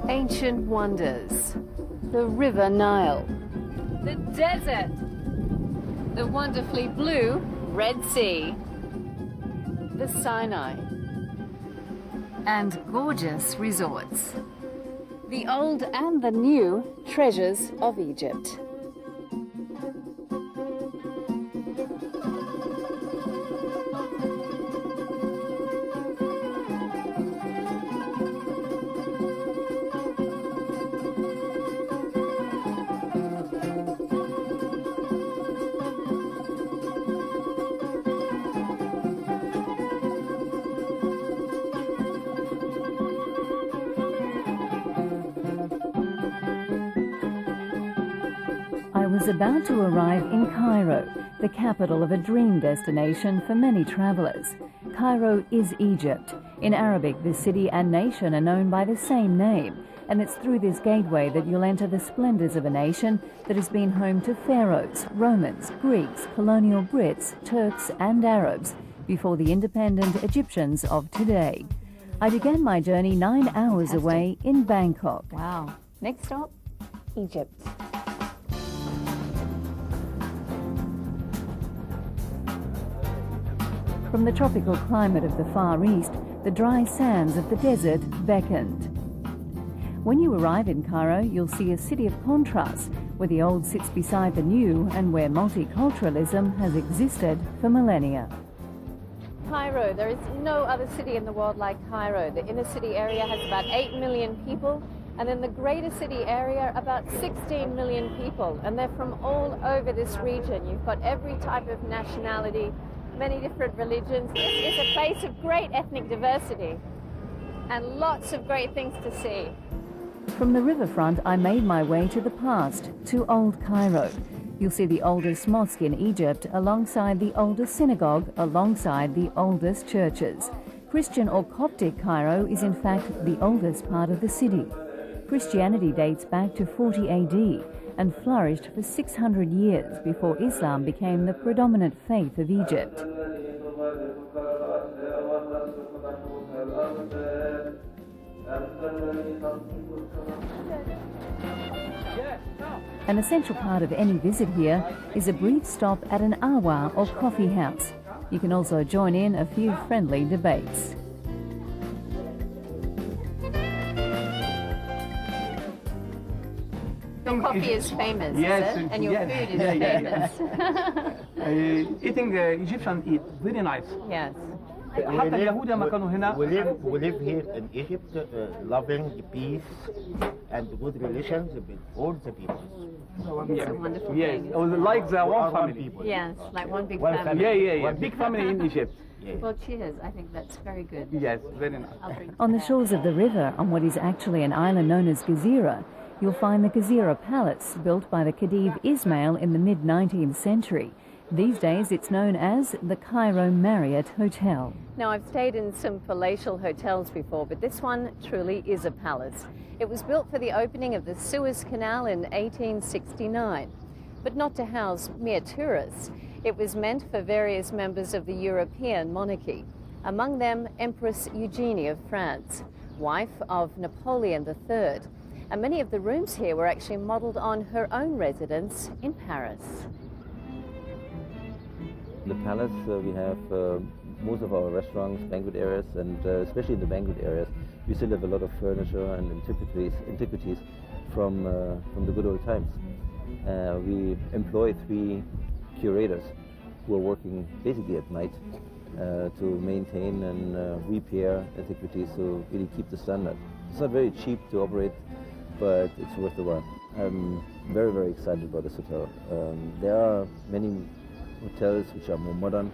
Ancient wonders, the River Nile, the desert, the wonderfully blue Red Sea, the Sinai, and gorgeous resorts. The old and the new treasures of Egypt. I was about to arrive in Cairo, the capital of a dream destination for many travelers. Cairo is Egypt. In Arabic, the city and nation are known by the same name, and it's through this gateway that you'll enter the splendors of a nation that has been home to pharaohs, Romans, Greeks, colonial Brits, Turks and Arabs before the independent Egyptians of today. I began my journey 9 hours away in Bangkok. Wow. Next stop, Egypt. From the tropical climate of the Far East, the dry sands of the desert beckoned. When you arrive in Cairo, you'll see a city of contrasts, where the old sits beside the new and where multiculturalism has existed for millennia. Cairo, there is no other city in the world like Cairo. The inner city area has about 8 million people, and in the greater city area, about 16 million people, and they're from all over this region. You've got every type of nationality, many different religions. This is a place of great ethnic diversity and lots of great things to see. From the riverfront, I made my way to the past, to Old Cairo. You'll see the oldest mosque in Egypt alongside the oldest synagogue, alongside the oldest churches. Christian or Coptic Cairo is in fact the oldest part of the city. Christianity dates back to 40 AD and flourished for 600 years before Islam became the predominant faith of Egypt. An essential part of any visit here is a brief stop at an awa or coffee house. You can also join in a few friendly debates. Your coffee is famous, yes, is it? And your food is famous. Eating Egyptian eat very nice. Yes. حتى اليهود لما كانوا هنا. We live here in Egypt, loving peace and good relations with all the people. It's a wonderful Yes, thing. like the one family. People. Yes, like one big One family. Yeah. Big family in Egypt. Yeah. Well, cheers. I think that's very good. Yes, very nice. I'll drink On the shores of the river, on what is actually an island known as Giza, you'll find the Giza Palace, built by the Khedive Ismail in the mid-19th century. These days it's known as the Cairo Marriott Hotel. Now, I've stayed in some palatial hotels before, but this one truly is a palace. It was built for the opening of the Suez Canal in 1869, but not to house mere tourists. It was meant for various members of the European monarchy, among them Empress Eugenie of France, wife of Napoleon III. And many of the rooms here were actually modelled on her own residence in Paris. In the palace, we have most of our restaurants, banquet areas, and especially in the banquet areas, we still have a lot of furniture and antiquities from the good old times. We employ 3 curators who are working basically at night to maintain and repair antiquities to really keep the standard. It's not very cheap to operate, but it's worth the while. I'm very, very excited about this hotel. There are many hotels which are more modern,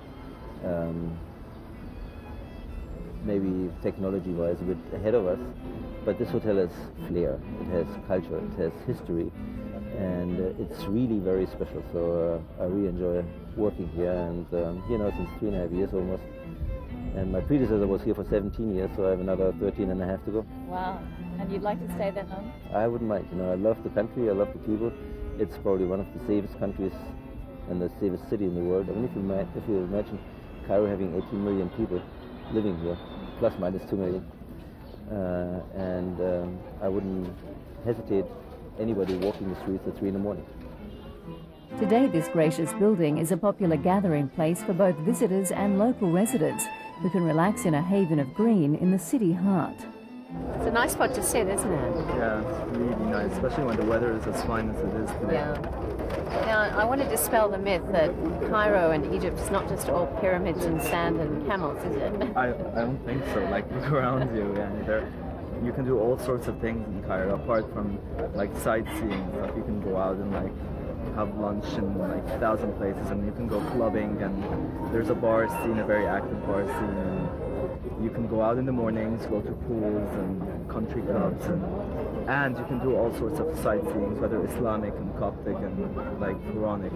maybe technology-wise a bit ahead of us, but this hotel has flair, it has culture, it has history, and it's really very special. So I really enjoy working here, and here now since 3.5 years almost. And my predecessor was here for 17 years, so I have another 13 and a half to go. Wow. And you'd like to stay that long? I wouldn't mind. I love the country, I love the people. It's probably one of the safest countries and the safest city in the world. I mean, if you imagine Cairo having 18 million people living here, plus minus 2 million. I wouldn't hesitate anybody walking the streets at 3 in the morning. Today, this gracious building is a popular gathering place for both visitors and local residents who can relax in a haven of green in the city heart. It's a nice spot to sit, isn't it? Yeah, it's really nice, especially when the weather is as fine as it is today. Yeah. Now, I want to dispel the myth that Cairo and Egypt is not just all pyramids and sand and camels, is it? I don't think so. Like, look around you, and you can do all sorts of things in Cairo, apart from like sightseeing stuff. You can go out and like have lunch in like 1,000 places, and you can go clubbing, and there's a bar scene, a very active bar scene, and you can go out in the mornings, go to pools and country clubs, and you can do all sorts of sightseeing, whether Islamic and Coptic and like Quranic.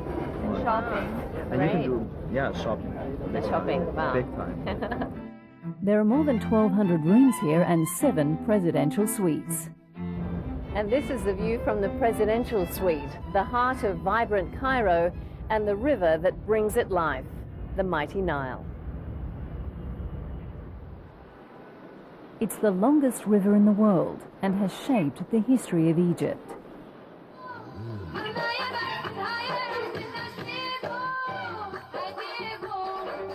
Shopping. And Great. you can do, shopping. The shopping, wow. Big time. There are more than 1,200 rooms here and 7 presidential suites. And this is the view from the presidential suite, the heart of vibrant Cairo and the river that brings it life, the mighty Nile. It's the longest river in the world and has shaped the history of Egypt.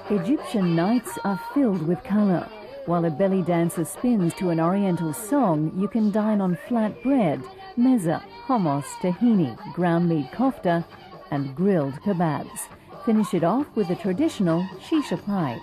Egyptian nights are filled with colour. While a belly dancer spins to an oriental song, you can dine on flat bread, mezza, hummus, tahini, ground meat kofta, and grilled kebabs. Finish it off with a traditional shisha pipe.